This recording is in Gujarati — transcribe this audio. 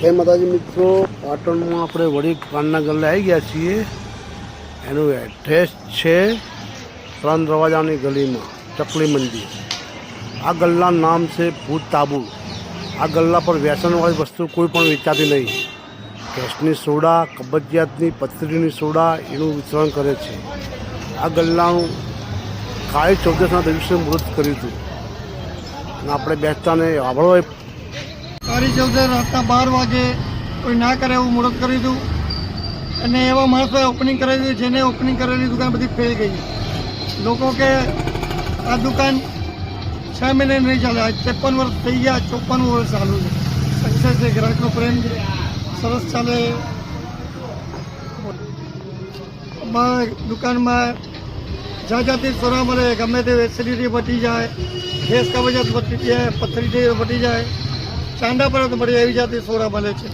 જય માતાજી મિત્રો, પાટણમાં આપણે વડી પાનના ગલ્લે આવી ગયા છીએ। એનું એડ્રેસ છે 3 દરવાજાની ગલીમાં ચકલી મંદિર। આ ગલ્લાનું નામ છે ભૂત તાબુ। આ ગલ્લા પર વ્યસનવાળી વસ્તુ કોઈ પણ વેચાતી નહીં। ગેસની સોડા, કબજિયાતની પથરીની સોડા એનું વિતરણ કરે છે। આ ગલ્લાનું કાળી ચૌદસના દિવસે મુહૂર્ત કર્યું હતું અને આપણે બેસતાને આપણો કાળી ચૌદસ રાતના 12 વાગે કોઈ ના કરે એવું મુહૂર્ત કર્યું હતું અને એવા માણસોએ ઓપનિંગ કરેલી, જેને ઓપનિંગ કરેલી દુકાન બધી ફેલ ગઈ। લોકો કે આ દુકાન 6 મહિને નહીં ચાલે। આજ 53 વર્ષ થઈ ગયા, 54 વર્ષ ચાલુ છે। સક્સેસ છે, ગ્રાહકનો પ્રેમ સરસ ચાલે। દુકાનમાં જાતિ સોરા મળે, ગમે તે એસિડિટી બટી જાય, ગેસ કબજિયાત બટી જાય, પથરી બટી જાય, ચાંદા પર તો બધી એવી જાતિ સોડા મળે છે।